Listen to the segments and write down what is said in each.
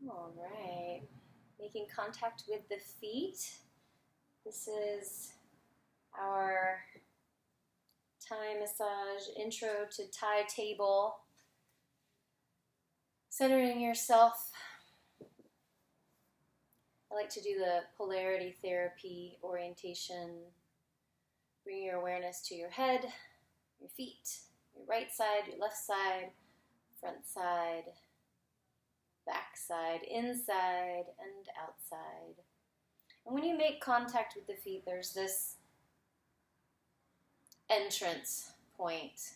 All right, making contact with the feet. This is our Thai massage intro to Thai table. Centering yourself. I like to do the polarity therapy orientation. Bring your awareness to your head, your feet, your right side, your left side, front side, back side, inside, and outside. And when you make contact with the feet, there's this entrance point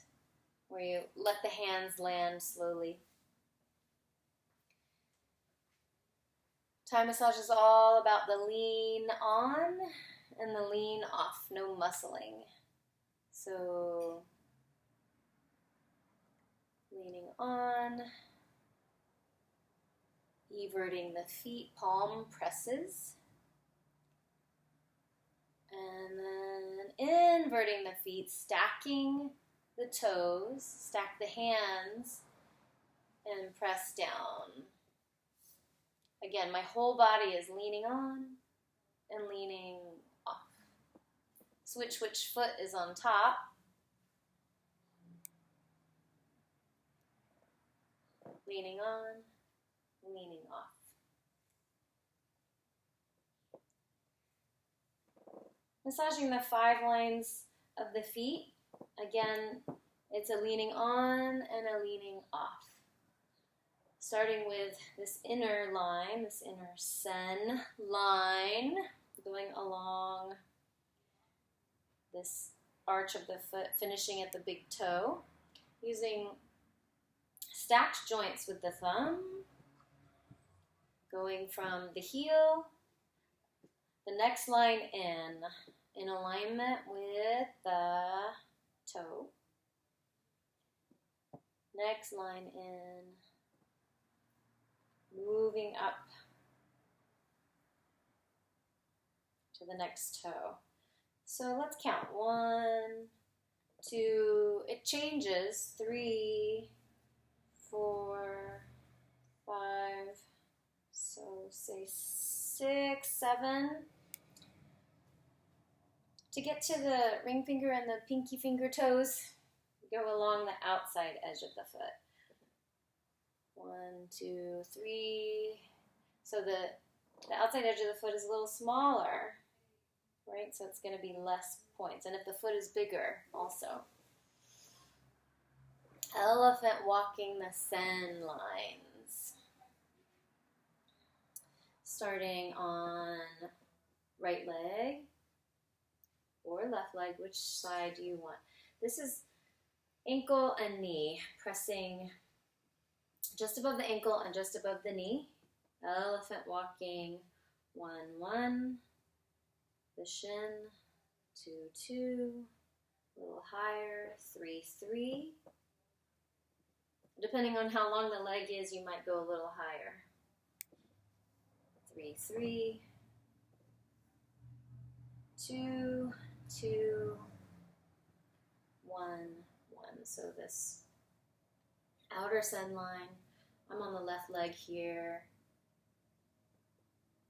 where you let the hands land slowly. Thai massage is all about the lean on and the lean off, no muscling. So, leaning on, everting the feet, palm presses. And then inverting the feet, stacking the toes, stack the hands, and press down. Again, my whole body is leaning on and leaning off. Switch which foot is on top. Leaning on, leaning off. Massaging the 5 lines of the feet. Again, it's a leaning on and a leaning off. Starting with this inner line, this inner sen line, going along this arch of the foot, finishing at the big toe, using stacked joints with the thumb, going from the heel, the next line in alignment with the toe, next line in, moving up to the next toe. So let's count. 1, 2, it changes. 3, 4, 5, so say 6, 7. To get to the ring finger and the pinky finger toes, go along the outside edge of the foot. 1, 2, 3. So the outside edge of the foot is a little smaller, right? So it's going to be less points. And if the foot is bigger, also. Elephant walking the sen lines. Starting on right leg or left leg, which side do you want? This is ankle and knee, pressing just above the ankle and just above the knee. Elephant walking, 1, 1, the shin, 2, 2, a little higher, 3, 3. Depending on how long the leg is, you might go a little higher. 3, 3, 2, 2, 1, 1. So this outer sen line, I'm on the left leg here,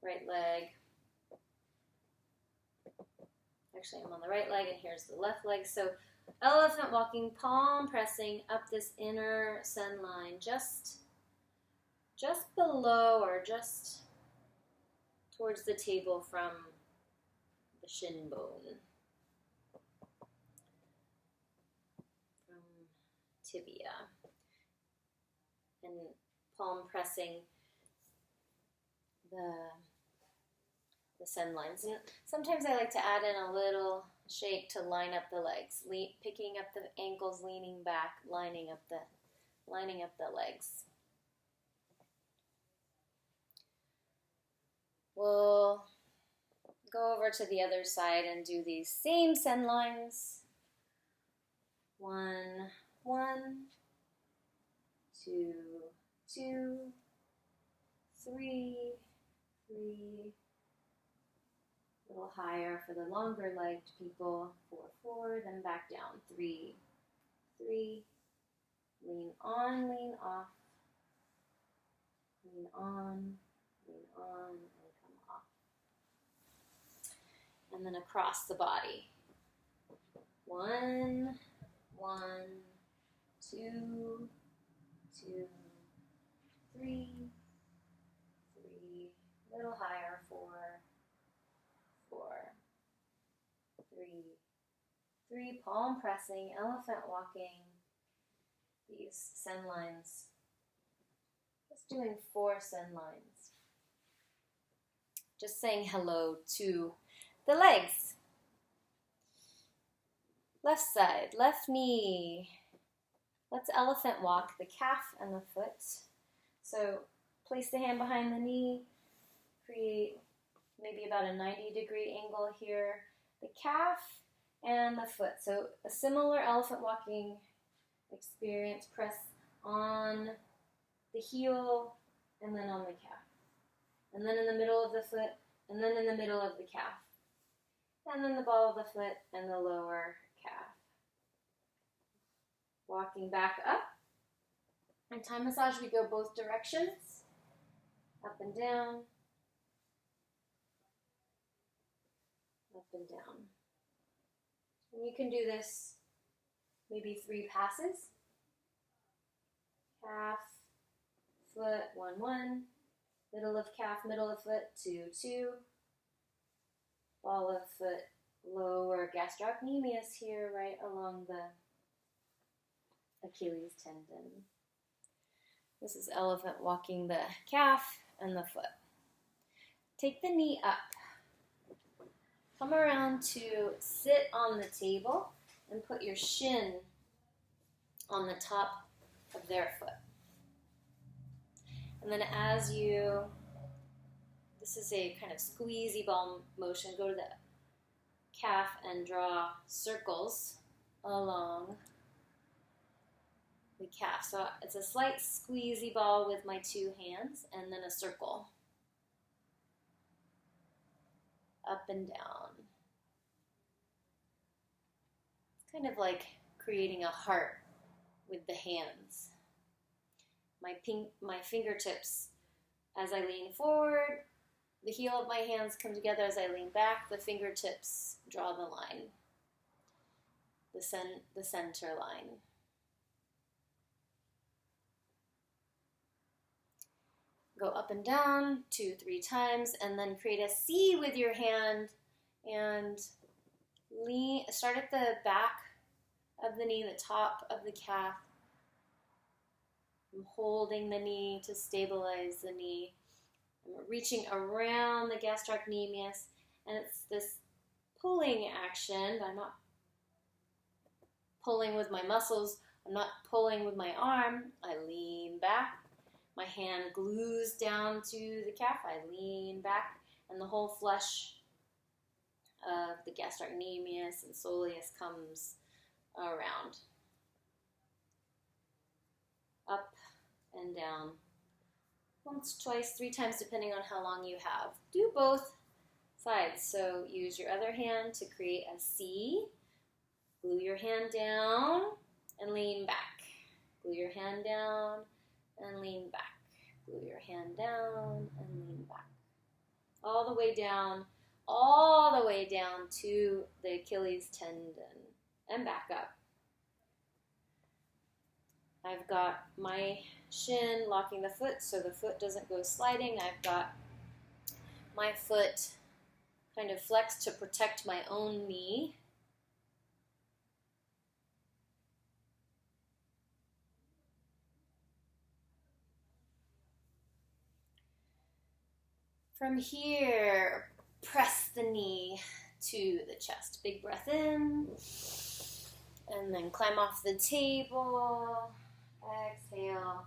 right leg. Actually, I'm on the right leg and here's the left leg. So elephant walking, palm pressing up this inner sen line, just below or just towards the table from the shin bone, from tibia, and palm pressing the sen lines. And sometimes I like to add in a little shake to line up the legs, picking up the ankles, leaning back, lining up the legs. We'll go over to the other side and do these same sen lines. 1, 1, 2, 2, 3, 3. A little higher for the longer legged people. 4, 4, then back down. 3, 3. Lean on, lean off. lean on, and come off. And then across the body. 1, 1, 2, 2, 3, 3, a little higher, 4, 4, 3, 3, palm pressing, elephant walking, these send lines. Just doing 4 send lines. Just saying hello to the legs. Left side, left knee. Let's elephant walk the calf and the foot. So place the hand behind the knee, create maybe about a 90-degree angle here. The calf and the foot. So a similar elephant walking experience. Press on the heel and then on the calf. And then in the middle of the foot and then in the middle of the calf. And then the ball of the foot and the lower calf. Walking back up. In Thai massage, we go both directions. Up and down. Up and down. And you can do this maybe 3 passes. Calf, foot, 1, 1. Middle of calf, middle of foot, 2, 2. Ball of foot, lower gastrocnemius here, right along the Achilles tendon. This is elephant walking the calf and the foot. Take the knee up. Come around to sit on the table and put your shin on the top of their foot. And then as you, this is a kind of squeezy ball motion, go to the calf and draw circles along the calf. So it's a slight squeezy ball with my 2 hands and then a circle. Up and down. It's kind of like creating a heart with the hands. My fingertips as I lean forward, the heel of my hands come together as I lean back, the fingertips draw the line, the center line. Go up and down 2, 3 times, and then create a C with your hand and start at the back of the knee, the top of the calf. I'm holding the knee to stabilize the knee. I'm reaching around the gastrocnemius, and it's this pulling action, but I'm not pulling with my muscles. I'm not pulling with my arm. I lean back. My hand glues down to the calf. I lean back, and the whole flesh of the gastrocnemius and soleus comes around. Up and down. Once, twice, 3 times, depending on how long you have. Do both sides. So use your other hand to create a C. Glue your hand down and lean back. Glue your hand down and lean back. Glue your hand down and lean back. All the way down to the Achilles tendon and back up. I've got my shin locking the foot so the foot doesn't go sliding. I've got my foot kind of flexed to protect my own knee. From here, press the knee to the chest. Big breath in, and then climb off the table. Exhale.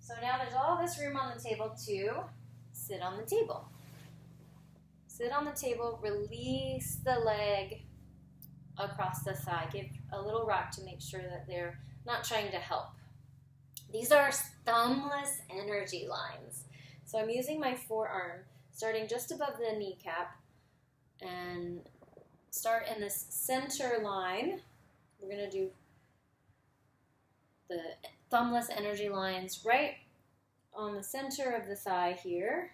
So now there's all this room on the table to sit on the table. Sit on the table, release the leg across the thigh. Give a little rock to make sure that they're not trying to help. These are thumbless energy lines. So I'm using my forearm, starting just above the kneecap, and start in this center line. We're going to do the thumbless energy lines right on the center of the thigh here.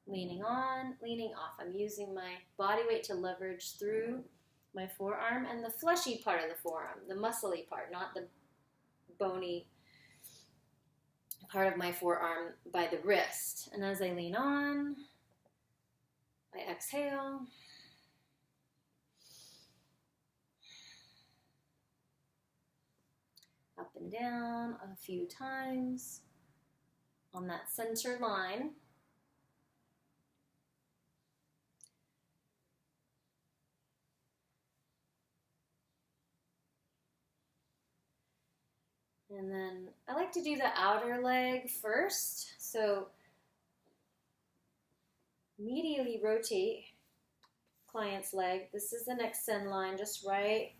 Leaning on, leaning off. I'm using my body weight to leverage through my forearm and the fleshy part of the forearm, the muscly part, not the bony part of my forearm by the wrist. And as I lean on, I exhale. Up and down a few times on that center line. And then I like to do the outer leg first. So immediately rotate client's leg. This is the next send line, just right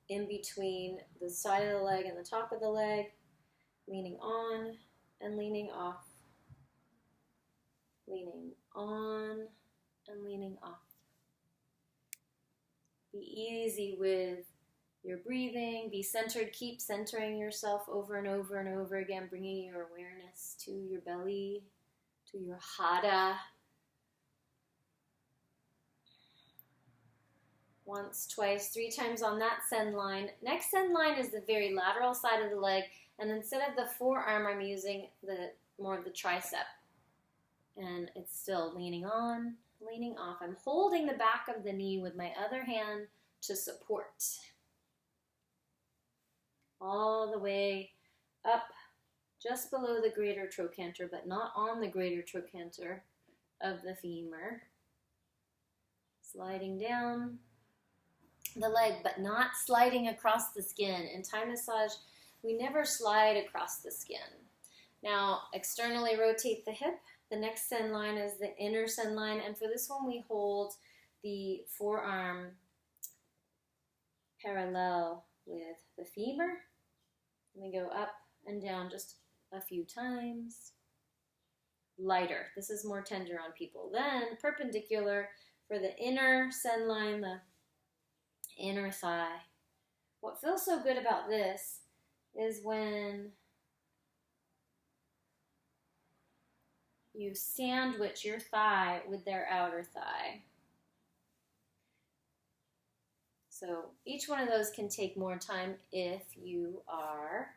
in between the side of the leg and the top of the leg. Leaning on and leaning off. Leaning on and leaning off. Be easy with your breathing, be centered, keep centering yourself over and over and over again, bringing your awareness to your belly, to your hada. Once, twice, 3 times on that send line. Next send line is the very lateral side of the leg, and instead of the forearm, I'm using more of the tricep. And it's still leaning on, leaning off. I'm holding the back of the knee with my other hand to support. All the way up just below the greater trochanter, but not on the greater trochanter of the femur. Sliding down the leg, but not sliding across the skin. In Thai massage, we never slide across the skin. Now, externally rotate the hip. The next send line is the inner send line, and for this one, we hold the forearm parallel with the femur. We go up and down just a few times. Lighter. This is more tender on people. Then perpendicular for the inner send line, the inner thigh. What feels so good about this is when you sandwich your thigh with their outer thigh. So each one of those can take more time if you are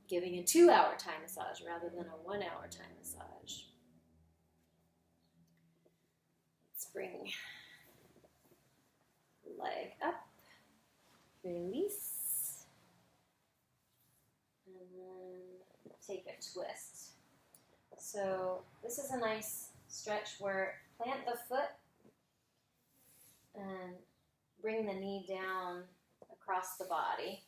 giving a 2-hour Thai massage rather than a 1-hour Thai massage. Let's bring the leg up, release, and then take a twist. So this is a nice stretch where plant the foot and bring the knee down across the body.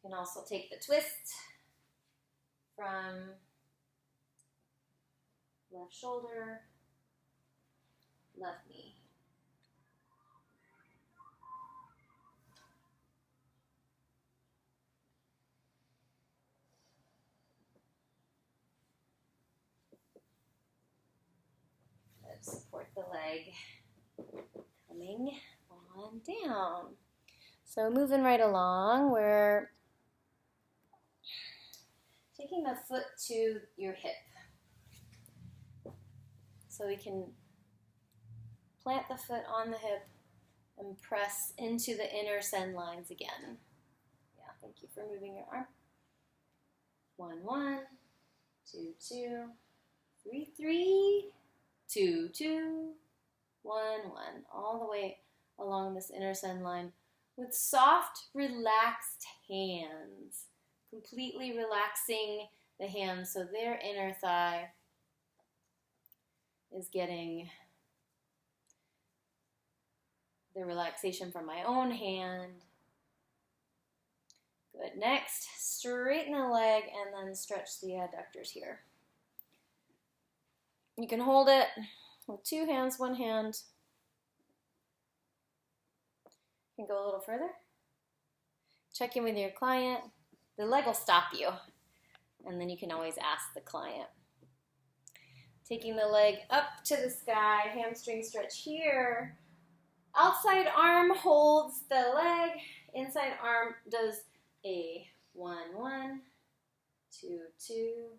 You can also take the twist from left shoulder, left knee. Support the leg coming on down. So moving right along, we're taking the foot to your hip. So we can plant the foot on the hip and press into the inner send lines again. Yeah, thank you for moving your arm. 1, 1, 2, 2, 3, 3, 2, 2, 1, 1, all the way along this inner send line with soft, relaxed hands, completely relaxing the hands so their inner thigh is getting the relaxation from my own hand. Good. Next, straighten the leg and then stretch the adductors here. You can hold it with 2 hands, 1 hand. You can go a little further. Check in with your client. The leg will stop you, and then you can always ask the client. Taking the leg up to the sky, hamstring stretch here. Outside arm holds the leg. Inside arm does a 1, 1, 2, 2,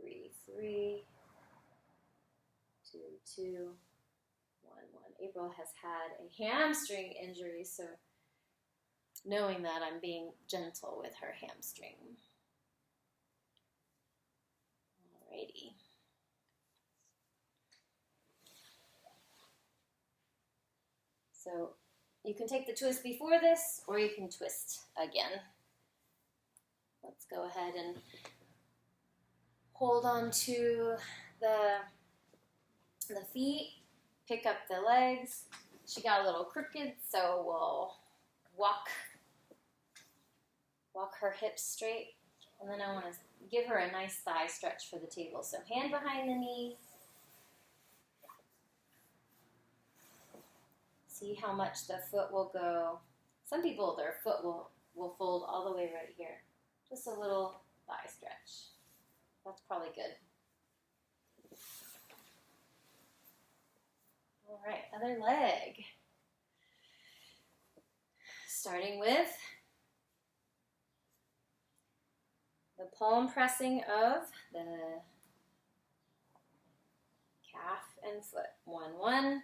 3, 3, 2, 2, 1, 1. April has had a hamstring injury, so knowing that, I'm being gentle with her hamstring. Alrighty. So you can take the twist before this, or you can twist again. Let's go ahead and hold on to the feet, pick up the legs. She got a little crooked, so we'll walk her hips straight. And then I want to give her a nice thigh stretch for the table. So hand behind the knee. See how much the foot will go. Some people, their foot will fold all the way right here. Just a little thigh stretch. That's probably good. All right, other leg. Starting with the palm pressing of the calf and foot. 1, 1,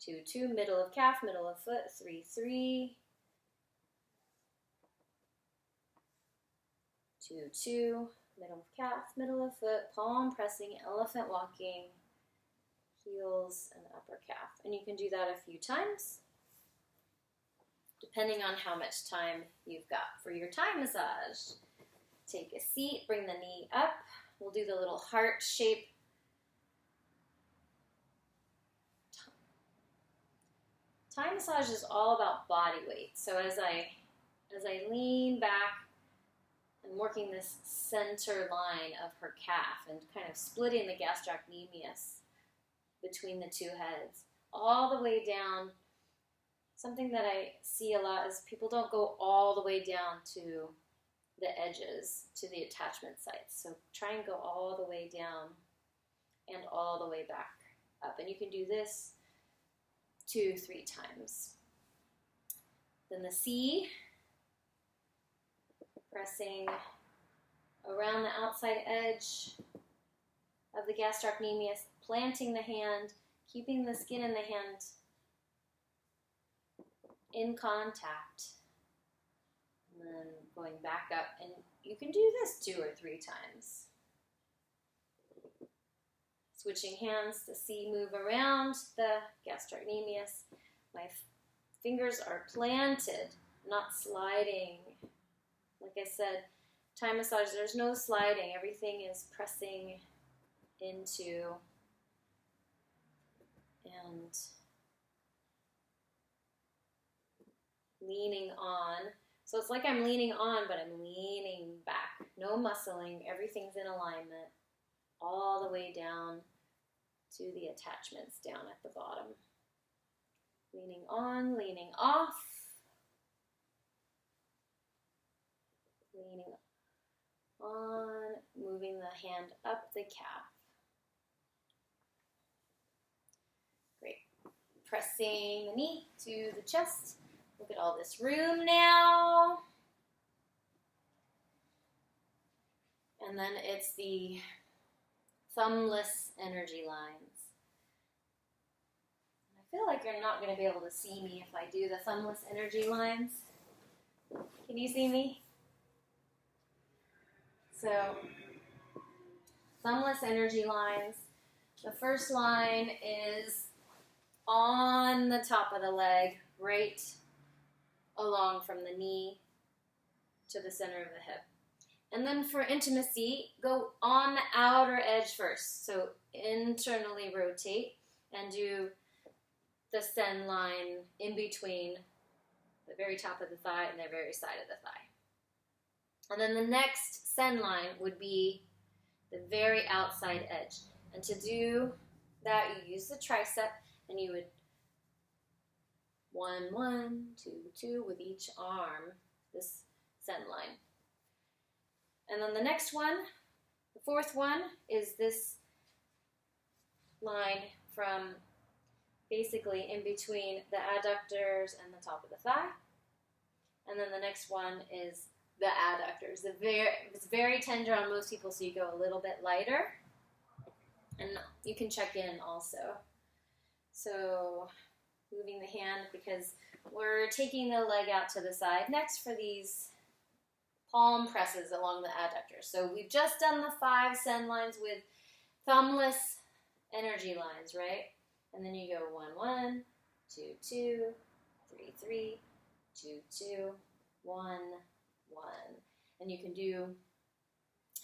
2, 2, middle of calf, middle of foot, 3, 3, 2, 2, middle of calf, middle of foot, palm pressing, elephant walking, heels and upper calf. And you can do that a few times, depending on how much time you've got for your Thai massage. Take a seat, bring the knee up. We'll do the little heart shape. Thai massage is all about body weight. So as I lean back and working this center line of her calf and kind of splitting the gastrocnemius between the two heads, all the way down. Something that I see a lot is people don't go all the way down to the edges, to the attachment sites. So try and go all the way down and all the way back up. And you can do this 2, 3 times. Then the C, pressing around the outside edge of the gastrocnemius, planting the hand, keeping the skin in the hand in contact, and then going back up. And you can do this 2 or 3 times. Switching hands, the C, move around the gastrocnemius. My fingers are planted, not sliding. Like I said, Thai massage, there's no sliding. Everything is pressing into and leaning on. So it's like I'm leaning on, but I'm leaning back. No muscling. Everything's in alignment all the way down to the attachments down at the bottom. Leaning on, leaning off. Leaning on, moving the hand up the calf. Great. Pressing the knee to the chest. Look at all this room now. And then it's the thumbless energy lines. I feel like you're not going to be able to see me if I do the thumbless energy lines. Can you see me? So, thumbless energy lines. The first line is on the top of the leg, right along from the knee to the center of the hip. And then for intimacy, go on the outer edge first. So internally rotate and do the sen line in between the very top of the thigh and the very side of the thigh. And then the next sen line would be the very outside edge. And to do that, you use the tricep and you would 1, 1, 2, 2 with each arm, this sen line. And then the next one, the fourth one, is this line from basically in between the adductors and the top of the thigh. And then the next one is the adductors. It's very tender on most people, so you go a little bit lighter. And you can check in also. So moving the hand because we're taking the leg out to the side. Next for these palm presses along the adductors. So we've just done the 5 send lines with thumbless energy lines, right? And then you go 1, 1, 2, 2, 3, 3, 2, 2, 1, 1. And you can do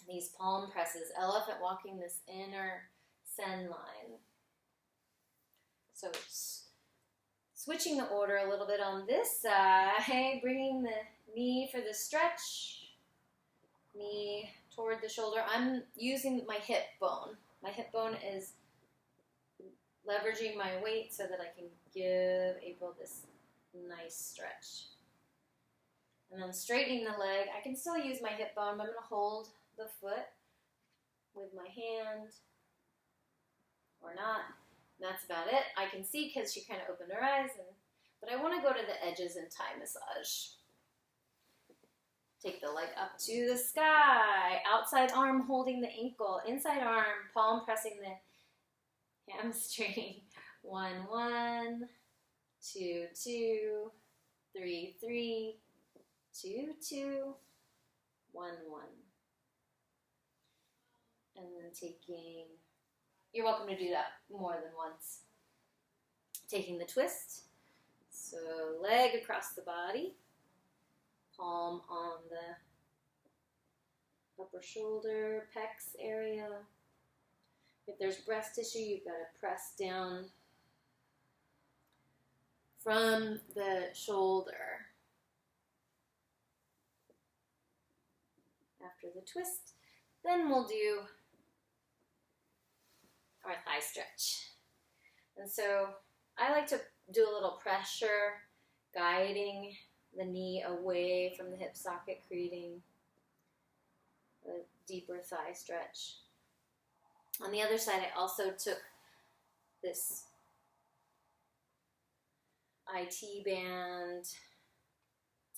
these palm presses, elephant walking this inner send line. So switching the order a little bit on this side, bringing the knee for the stretch, knee toward the shoulder. I'm using my hip bone. My hip bone is leveraging my weight so that I can give April this nice stretch. And then straightening the leg. I can still use my hip bone, but I'm going to hold the foot with my hand or not. And that's about it. I can see because she kind of opened her eyes, but I want to go to the edges and Thai massage. Take the leg up to the sky. Outside arm holding the ankle. Inside arm, palm pressing the hamstring. 1, 1, 2, 2, 3, 3, 2, 2, 1, 1. And then taking, you're welcome to do that more than once. Taking the twist. So leg across the body. Palm on the upper shoulder, pecs area. If there's breast tissue, you've got to press down from the shoulder. After the twist, then we'll do our thigh stretch. And so I like to do a little pressure, guiding the knee away from the hip socket, creating a deeper thigh stretch. On the other side, I also took this IT band,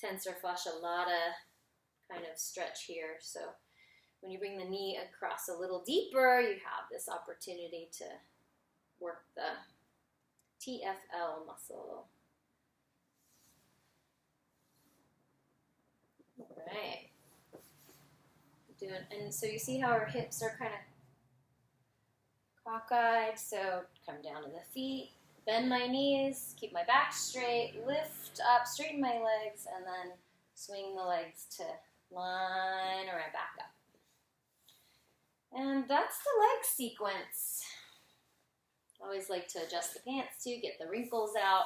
tensor fascia lata kind of stretch here. So when you bring the knee across a little deeper, you have this opportunity to work the TFL muscle. All right. And so you see how our hips are kind of cockeyed. So come down to the feet, bend my knees, keep my back straight, lift up, straighten my legs, and then swing the legs to line right back up. And that's the leg sequence. Always like to adjust the pants too, get the wrinkles out.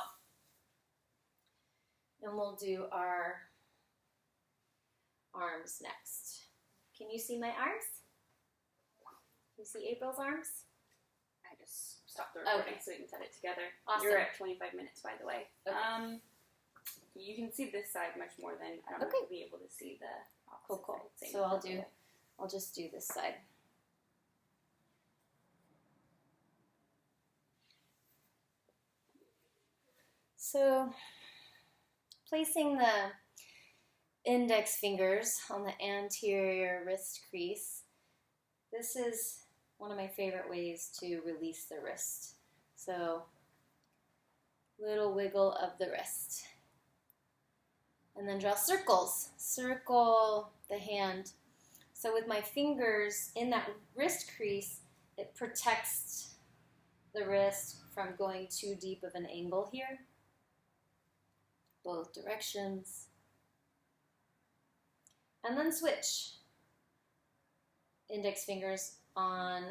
And we'll do our arms next. Can you see my arms? Can you see April's arms? I just stopped the recording so we can set it together. Awesome. You're at 25 minutes, by the way. Okay. You can see this side much more than I don't know if you'll be able to see the opposite Cool. side. So I'll just do this side. So placing the index fingers on the anterior wrist crease. This is one of my favorite ways to release the wrist. So little wiggle of the wrist. And then draw circles. Circle the hand. So with my fingers in that wrist crease, it protects the wrist from going too deep of an angle here. Both directions. And then switch. Index fingers on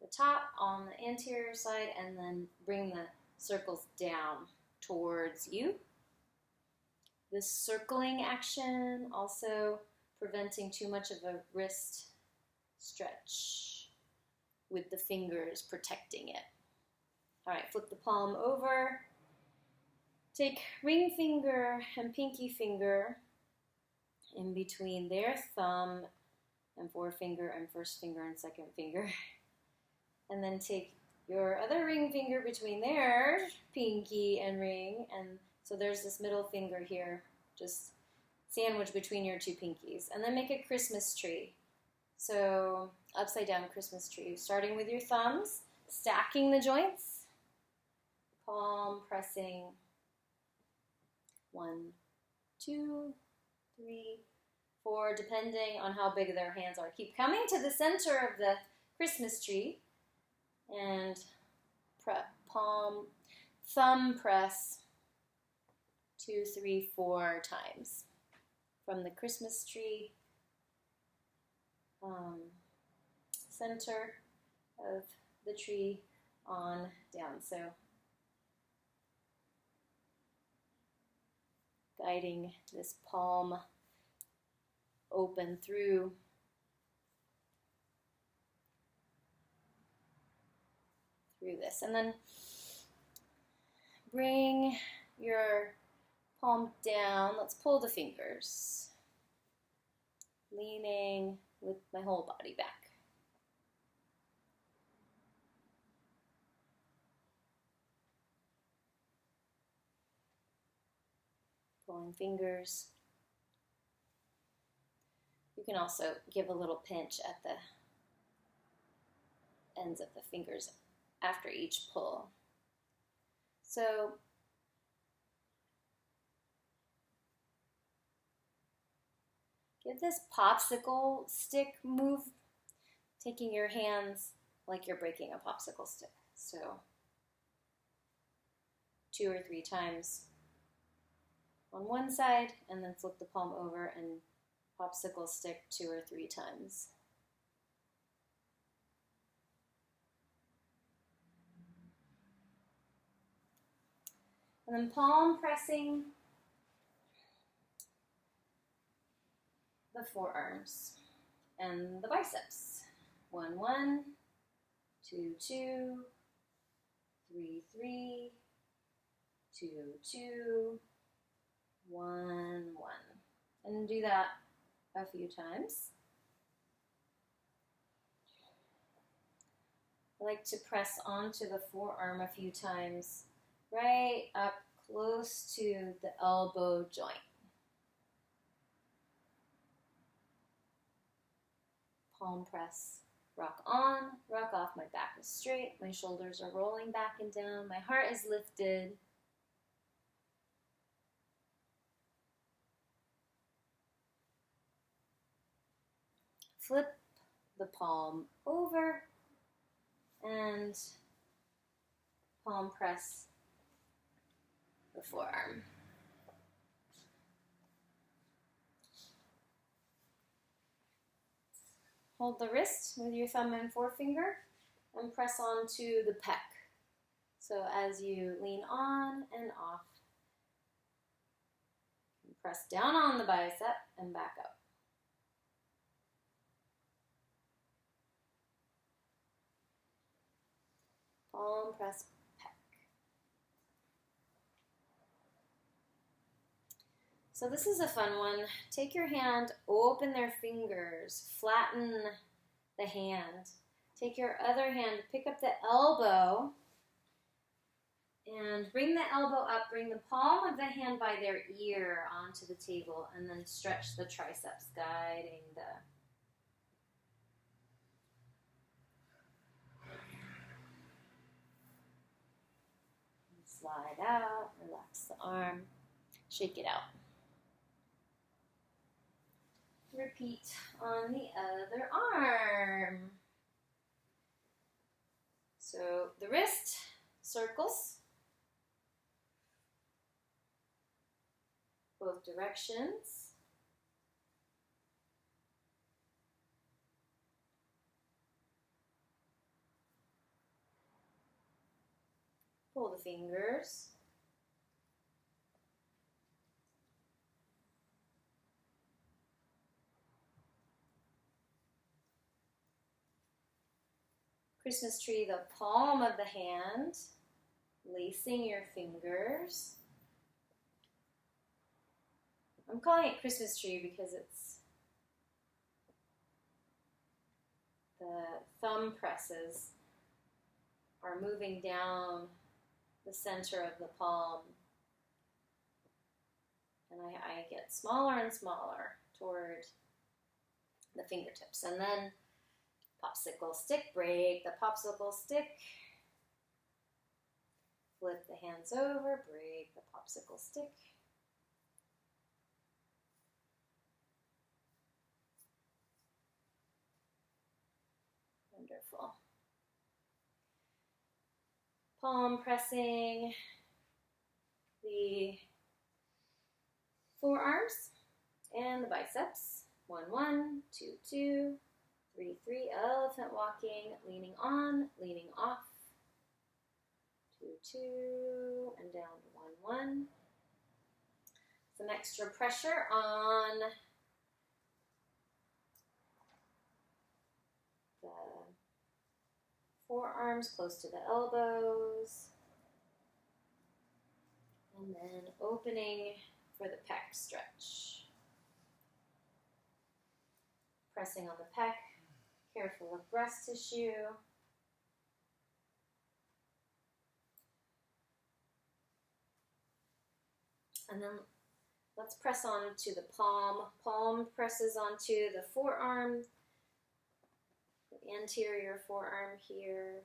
the top, on the anterior side, and then bring the circles down towards you. This circling action also preventing too much of a wrist stretch with the fingers protecting it. All right, flip the palm over. Take ring finger and pinky finger in between their thumb and forefinger and first finger and second finger. And then take your other ring finger between their pinky and ring, and so there's this middle finger here, just sandwich between your two pinkies, and then make a Christmas tree. So upside down Christmas tree, starting with your thumbs, stacking the joints, palm pressing 1, 2, 3, 4, depending on how big their hands are. Keep coming to the center of the Christmas tree and thumb press 2, 3, 4 times from the Christmas tree center of the tree on down. So guiding this palm open through this, and then bring your palm down. Let's pull the fingers, leaning with my whole body back. Pulling fingers. You can also give a little pinch at the ends of the fingers after each pull. So give this popsicle stick move, taking your hands like you're breaking a popsicle stick. So 2 or 3 times on one side, and then flip the palm over and popsicle stick 2 or 3 times. And then palm pressing the forearms and the biceps. 1, 1, 2, 2, 3, 3, 2, 2, 1, 1. And do that a few times. I like to press onto the forearm a few times, right up close to the elbow joint. Palm press, rock on, rock off. My back is straight, my shoulders are rolling back and down, my heart is lifted. Flip the palm over and palm press the forearm. Hold the wrist with your thumb and forefinger and press onto the pec. So as you lean on and off, press down on the bicep and back up. Palm press pec. So this is a fun one. Take your hand, open their fingers, flatten the hand. Take your other hand, pick up the elbow, and bring the elbow up. Bring the palm of the hand by their ear onto the table, and then stretch the triceps, guiding the slide out, relax the arm, shake it out. Repeat on the other arm. So the wrist circles both directions. Pull the fingers. Christmas tree, the palm of the hand, lacing your fingers. I'm calling it Christmas tree because it's the thumb presses are moving down the center of the palm. And I get smaller and smaller toward the fingertips. And then popsicle stick, break the popsicle stick. Flip the hands over, break the popsicle stick. Wonderful. Palm pressing the forearms and the biceps. 1, 1, 2, 2, 3, 3. Elephant walking, leaning on, leaning off. 2, 2, and down to 1, 1. Some extra pressure on the forearms close to the elbows. And then opening for the pec stretch. Pressing on the pec, careful of breast tissue. And then let's press on to the palm. Palm presses onto the forearm, the anterior forearm here.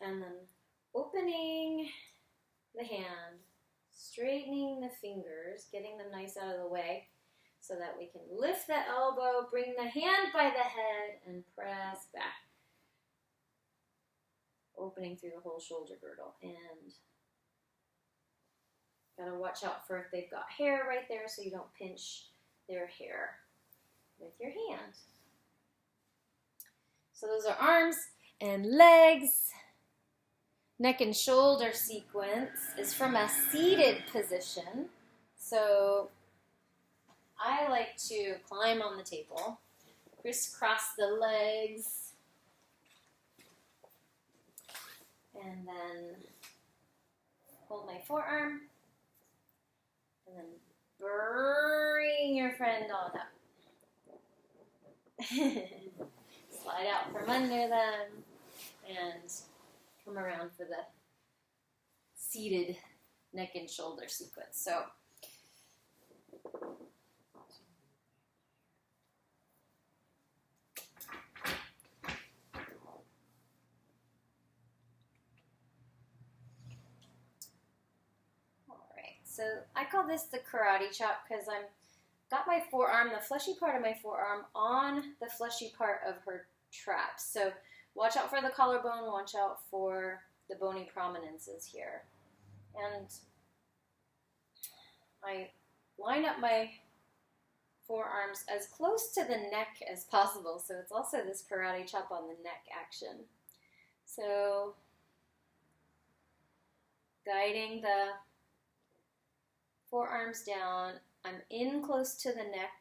And then opening the hand, straightening the fingers, getting them nice out of the way so that we can lift the elbow, bring the hand by the head, and press back. Opening through the whole shoulder girdle. And gotta watch out for if they've got hair right there so you don't pinch their hair with your hand. So those are arms and legs. Neck and shoulder sequence is from a seated position. So I like to climb on the table, crisscross the legs, and then hold my forearm, and then bring your friend on up. Slide out from under them, and come around for the seated neck and shoulder sequence. So So I call this the karate chop because I'm got my forearm, the fleshy part of my forearm, on the fleshy part of her trap. So watch out for the collarbone, watch out for the bony prominences here. And I line up my forearms as close to the neck as possible. So it's also this karate chop on the neck action. So guiding the forearms down, I'm in close to the neck.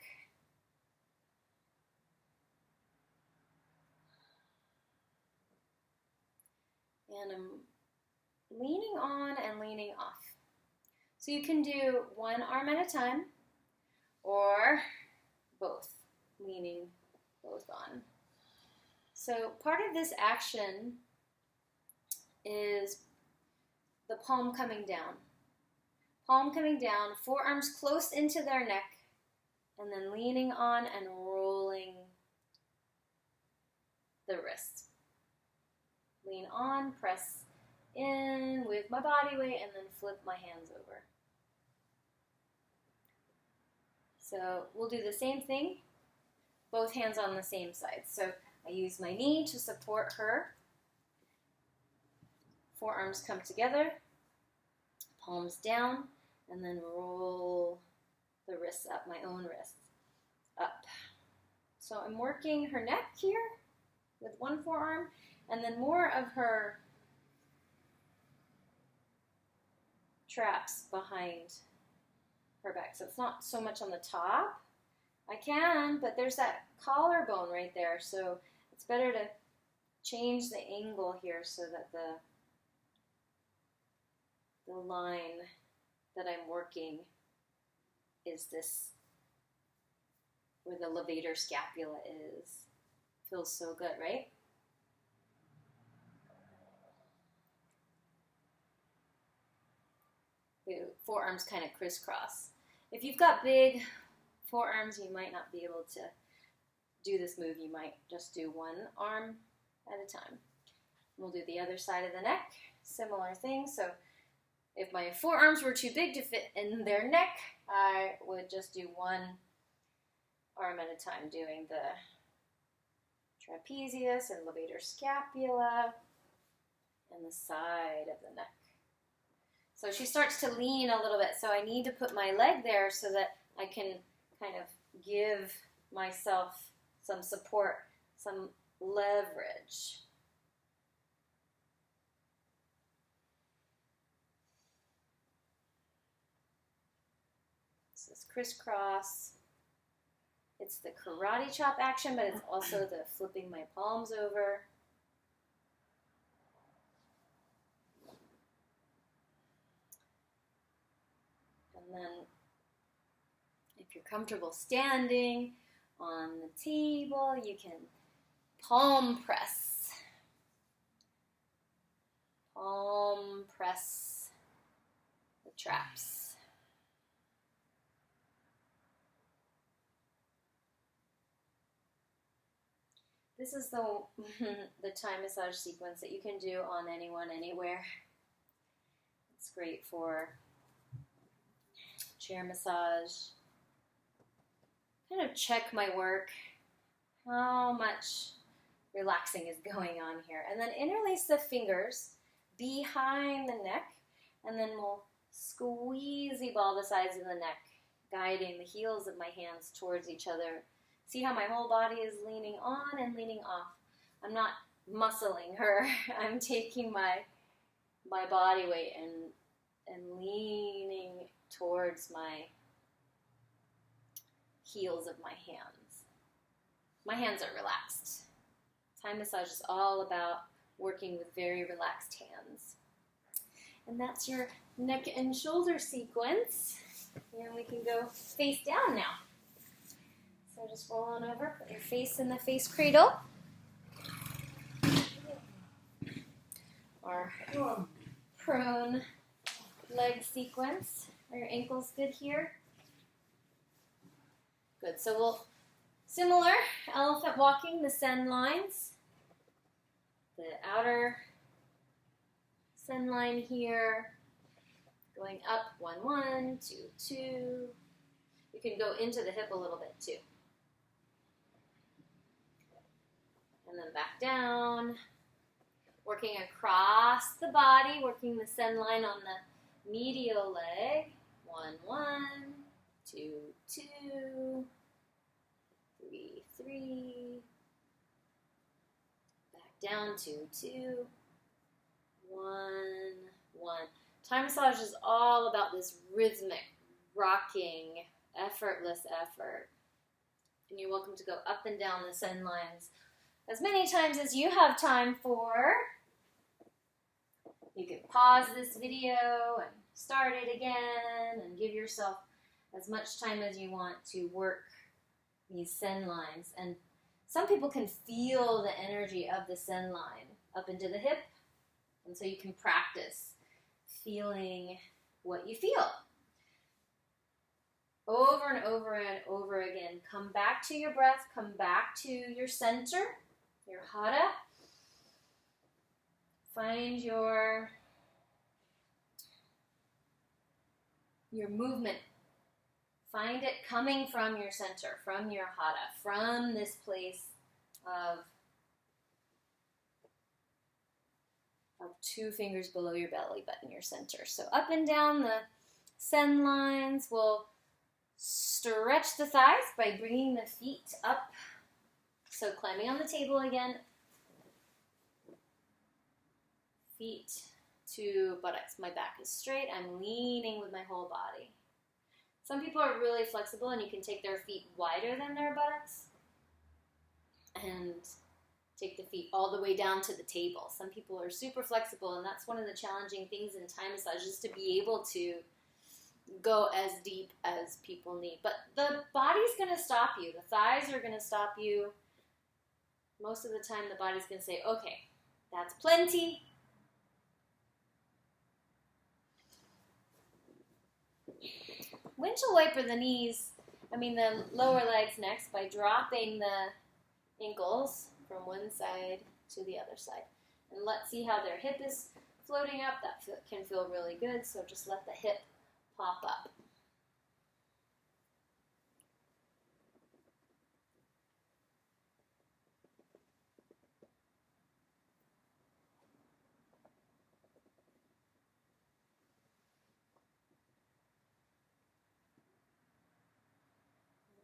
And I'm leaning on and leaning off. So you can do one arm at a time or both, leaning both on. So part of this action is the palm coming down. Palm coming down, forearms close into their neck, and then leaning on and rolling the wrist. Lean on, press in with my body weight, and then flip my hands over. So we'll do the same thing, both hands on the same side. So I use my knee to support her. Forearms come together, palms down, and then roll the wrists up, my own wrists up. So I'm working her neck here with one forearm, and then more of her traps behind her back. So it's not so much on the top. I can, but there's that collarbone right there, so it's better to change the angle here so that the line that I'm working is this, where the levator scapula is. Feels so good, right? forearms kind of crisscross. If you've got big forearms, you might not be able to do this move. You might just do one arm at a time. We'll do the other side of the neck, similar thing. So if my forearms were too big to fit in their neck, I would just do one arm at a time, doing the trapezius and levator scapula and the side of the neck. So she starts to lean a little bit, so I need to put my leg there so that I can kind of give myself some support, some leverage. This is crisscross. It's the karate chop action, but it's also the flipping my palms over. And then if you're comfortable standing on the table, you can palm press. Palm press the traps. This is the Thai massage sequence that you can do on anyone, anywhere. It's great for chair massage. Kind of check my work, how much relaxing is going on here. And then interlace the fingers behind the neck, and then we'll squeezy ball the sides of the neck, guiding the heels of my hands towards each other. See how my whole body is leaning on and leaning off. I'm not muscling her. I'm taking my body weight and leaning towards my heels of my hands. My hands are relaxed. Thai massage is all about working with very relaxed hands. And that's your neck and shoulder sequence. And we can go face down now. So just roll on over, put your face in the face cradle. Our prone leg sequence. Are your ankles good here? Good. So we'll, similar, elephant walking, the sen lines. The outer sen line here, going up, 1, 1, 2, 2. You can go into the hip a little bit too. And then back down, working across the body, working the sen line on the medial leg. 1, 1, 2, 2, 3, 3. Back down, 2, 2, 1, 1. Thai massage is all about this rhythmic, rocking, effortless effort. And you're welcome to go up and down the sen lines as many times as you have time for. You can pause this video and start it again and give yourself as much time as you want to work these sen lines. And some people can feel the energy of the sen line up into the hip, and so you can practice feeling what you feel. Over and over and over again. Come back to your breath, come back to your center, your hara. Find your movement. Find it coming from your center, from your hara, from this place of 2 fingers below your belly button, your center. So up and down the sen lines. We'll stretch the thighs by bringing the feet up. So climbing on the table again. Feet to buttocks. My back is straight. I'm leaning with my whole body. Some people are really flexible and you can take their feet wider than their buttocks and take the feet all the way down to the table. Some people are super flexible, and that's one of the challenging things in Thai massage, is to be able to go as deep as people need. But the body's going to stop you. The thighs are going to stop you. Most of the time the body's going to say, okay, that's plenty. windshield wiper the knees, the lower legs next by dropping the ankles from one side to the other side. And let's see how their hip is floating up. That can feel really good, so just let the hip pop up.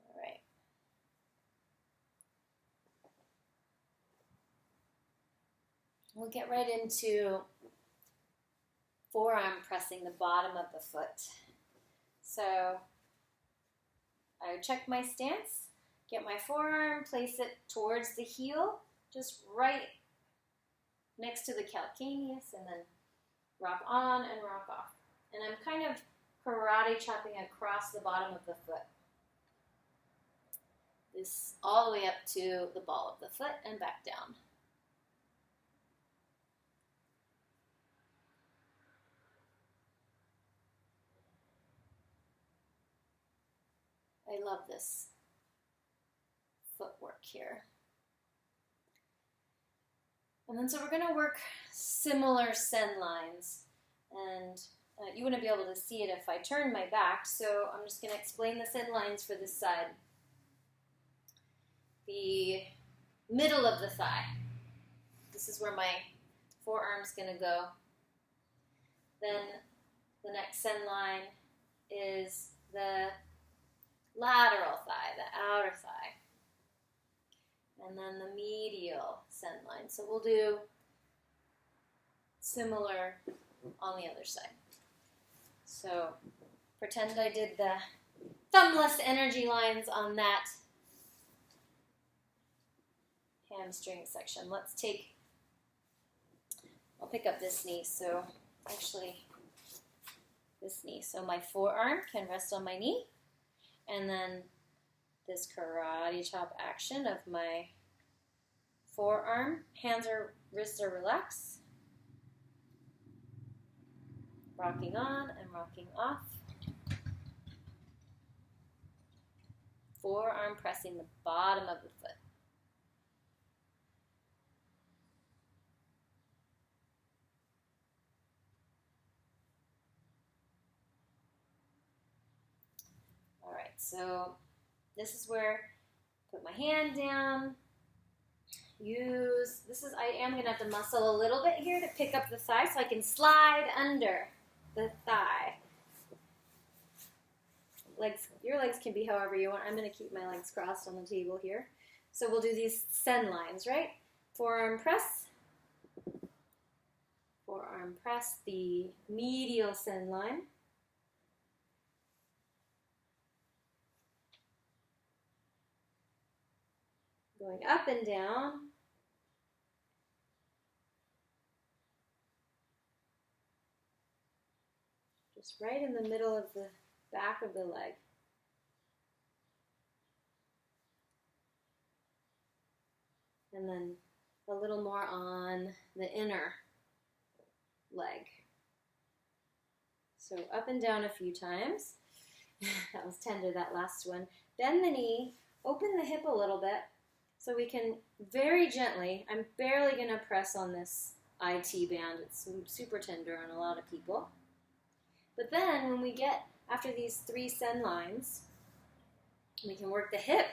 All right. We'll get right into forearm pressing the bottom of the foot. So I check my stance, get my forearm, place it towards the heel, just right next to the calcaneus, and then rock on and rock off. And I'm kind of karate chopping across the bottom of the foot. This all the way up to the ball of the foot and back down. I love this footwork here. And then so we're going to work similar send lines. And you wouldn't be able to see it if I turned my back, so I'm just going to explain the send lines for this side. The middle of the thigh. This is where my forearm's going to go. Then the next send line is the lateral thigh, the outer thigh. And then the medial send line. So we'll do similar on the other side. So pretend I did the thumbless energy lines on that hamstring section. I'll pick up this knee. So actually this knee. So my forearm can rest on my knee. And then this karate chop action of my forearm, wrists are relaxed. Rocking on and rocking off. Forearm pressing the bottom of the foot. All right, so this is where I put my hand down. I am going to have to muscle a little bit here to pick up the thigh so I can slide under the thigh. Your legs can be however you want. I'm going to keep my legs crossed on the table here. So we'll do these send lines, right? Forearm press. Forearm press, the medial send line. Going up and down. Just right in the middle of the back of the leg. And then a little more on the inner leg. So up and down a few times. That was tender, that last one. Bend the knee, open the hip a little bit. So we can very gently, I'm barely going to press on this IT band. It's super tender on a lot of people. But then when we get after these 3 send lines, we can work the hip.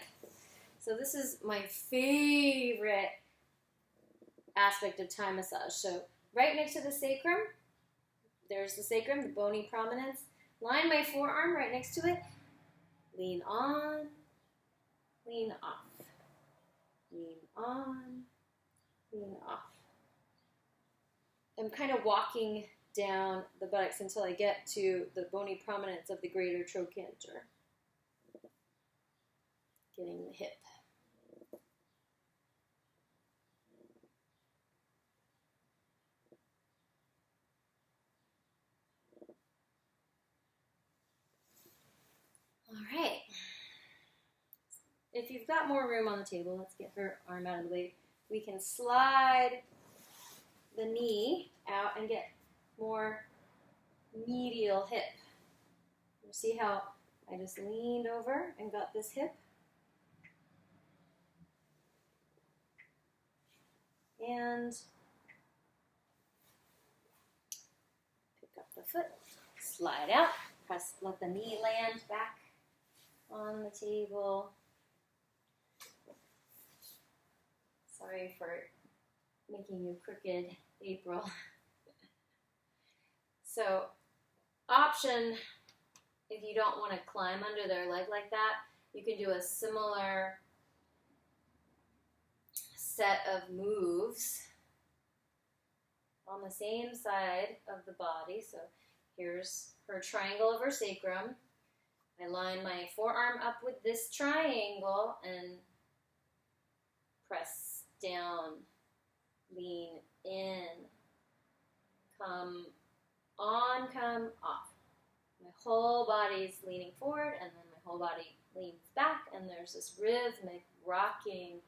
So this is my favorite aspect of Thai massage. So right next to the sacrum, there's the sacrum, the bony prominence. Line my forearm right next to it. Lean on, lean off. Lean on, lean off. I'm kind of walking down the buttocks until I get to the bony prominence of the greater trochanter. Getting the hip. All right. If you've got more room on the table, let's get her arm out of the way. We can slide the knee out and get more medial hip. You see how I just leaned over and got this hip. And pick up the foot, slide out, press, let the knee land back on the table. Sorry for making you crooked, April. So, option, if you don't want to climb under their leg like that, you can do a similar set of moves on the same side of the body. So here's her triangle of her sacrum. I line my forearm up with this triangle and press down, lean in, come on, come off. My whole body's leaning forward and then my whole body leans back, and there's this rhythmic rocking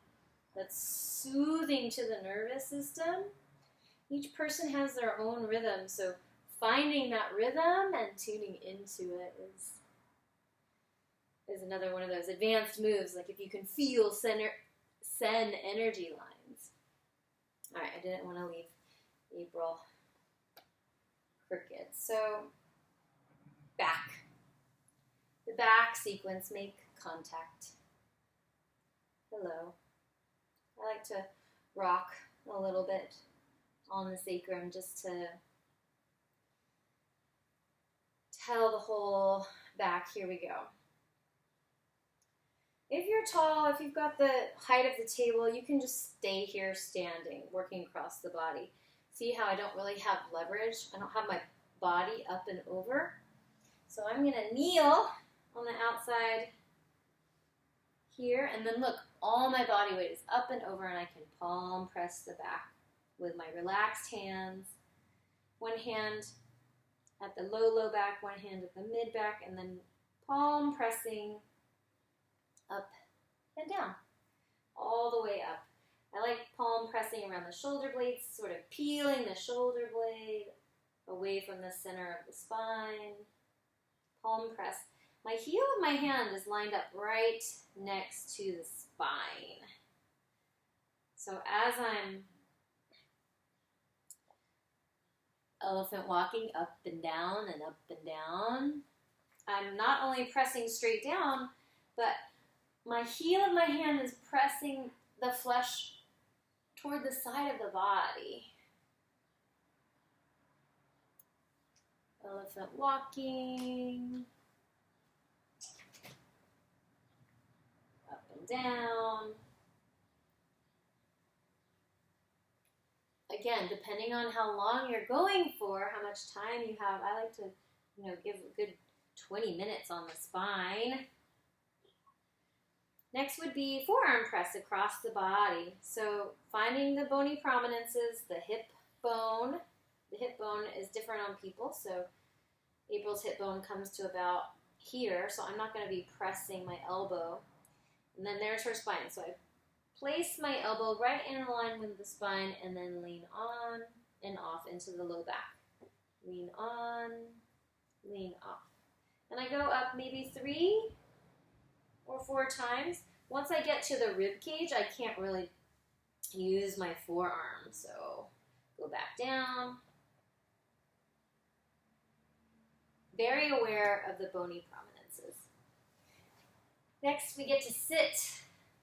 that's soothing to the nervous system. Each person has their own rhythm, so finding that rhythm and tuning into it is another one of those advanced moves, like if you can feel Sen energy lines. All right, I didn't want to leave April crooked. So back. The back sequence, make contact. Hello. I like to rock a little bit on the sacrum just to tell the whole back, here we go. If you're tall, if you've got the height of the table, you can just stay here standing, working across the body. See how I don't really have leverage? I don't have my body up and over. So I'm going to kneel on the outside here, and then look, all my body weight is up and over, and I can palm press the back with my relaxed hands. One hand at the low back, one hand at the mid back, and then palm pressing up and down, all the way up. I like palm pressing around the shoulder blades, sort of peeling the shoulder blade away from the center of the spine. Palm press. My heel of my hand is lined up right next to the spine. So as I'm elephant walking up and down and up and down, I'm not only pressing straight down, but my heel of my hand is pressing the flesh toward the side of the body. Elephant walking. Up and down. Again, depending on how long you're going for, how much time you have, I like to, give a good 20 minutes on the spine. Next would be forearm press across the body. So finding the bony prominences, the hip bone. The hip bone is different on people, so April's hip bone comes to about here, so I'm not going to be pressing my elbow. And then there's her spine. So I place my elbow right in line with the spine and then lean on and off into the low back. Lean on, lean off. And I go up maybe 3 or 4 times. Once I get to the rib cage, I can't really use my forearm. So go back down. Very aware of the bony prominences. Next, we get to sit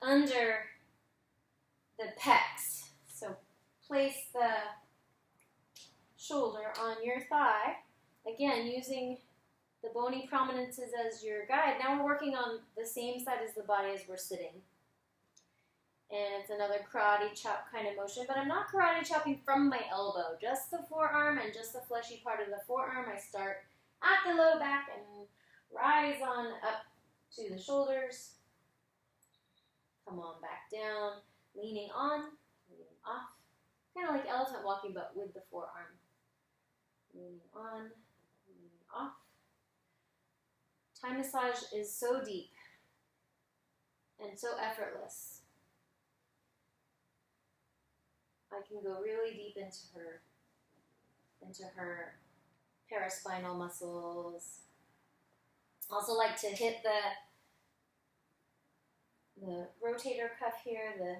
under the pecs. So place the shoulder on your thigh. Again, using the bony prominences as your guide. Now we're working on the same side as the body as we're sitting. And it's another karate chop kind of motion, but I'm not karate chopping from my elbow, just the forearm and just the fleshy part of the forearm. I start at the low back and rise on up to the shoulders. Come on back down, leaning on, leaning off. Kind of like elephant walking, but with the forearm. Leaning on, leaning off. Thai massage is so deep and so effortless. I can go really deep into her paraspinal muscles, Also like to hit the rotator cuff here, the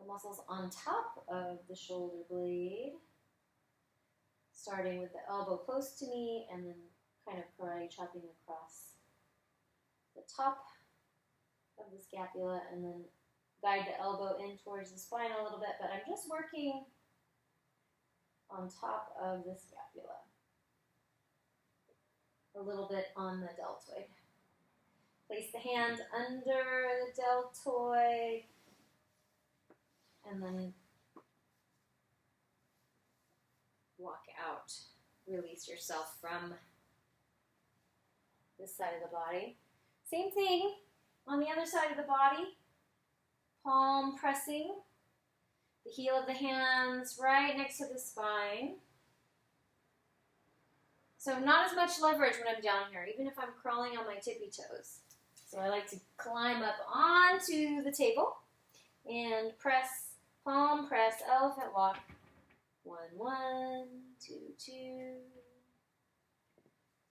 muscles on top of the shoulder blade, starting with the elbow close to me and then kind of karate chopping across the top of the scapula and then guide the elbow in towards the spine a little bit, but I'm just working on top of the scapula, a little bit on the deltoid. Place the hand under the deltoid and then walk out. Release yourself from this side of the body. Same thing on the other side of the body. Palm pressing the heel of the hands right next to the spine. So not as much leverage when I'm down here, even if I'm crawling on my tippy toes. So I like to climb up onto the table and press, palm press, elephant walk. 1, 1, 2, 2,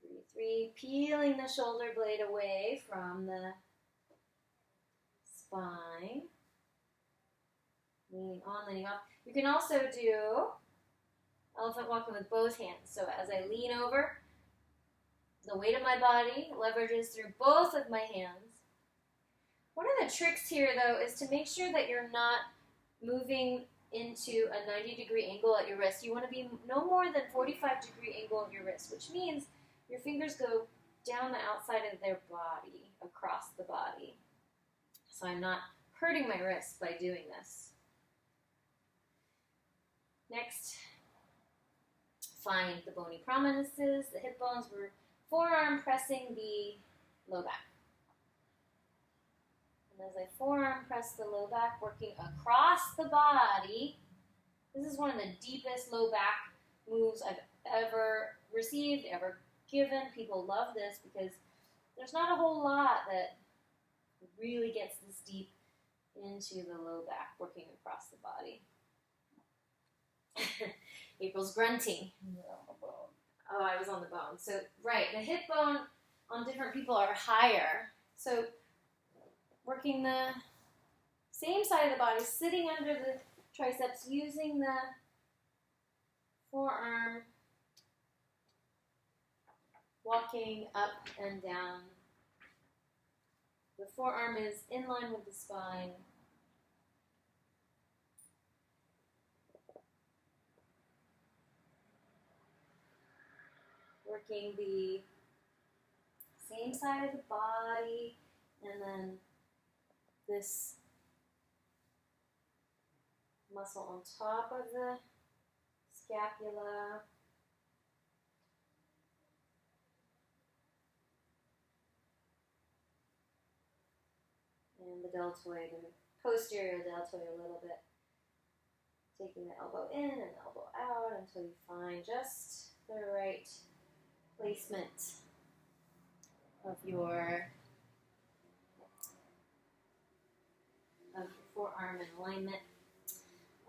3, 3. Peeling the shoulder blade away from the spine. Leaning on, leaning off. You can also do elephant walking with both hands. So as I lean over, the weight of my body leverages through both of my hands. One of the tricks here, though, is to make sure that you're not moving into a 90-degree angle at your wrist. You want to be no more than 45-degree angle at your wrist, which means your fingers go down the outside of their body, across the body. So I'm not hurting my wrist by doing this. Next, find the bony prominences, the hip bones. We're forearm pressing the low back. And as I forearm press the low back, working across the body, this is one of the deepest low back moves I've ever received, ever given. People love this because there's not a whole lot that really gets this deep into the low back, working across the body. April's grunting. Oh, I was on the bone. So, right, the hip bone on different people are higher. So, working the same side of the body, sitting under the triceps, using the forearm, walking up and down. The forearm is in line with the spine. Working the same side of the body, and then this muscle on top of the scapula. And the deltoid, and the posterior deltoid a little bit. Taking the elbow in and the elbow out until you find just the right placement of your forearm in alignment.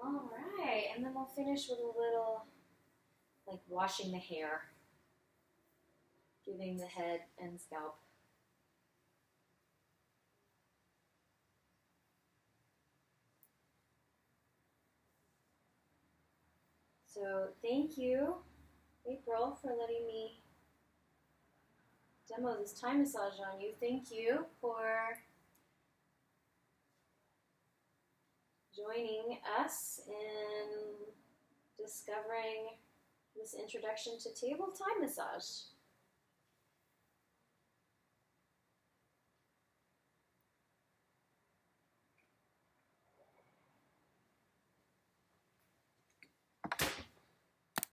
All right, and then we'll finish with a little, like washing the hair, giving the head and scalp so thank you, April, for letting me demo this Thai massage on you. Thank you for joining us in discovering this introduction to table Thai massage.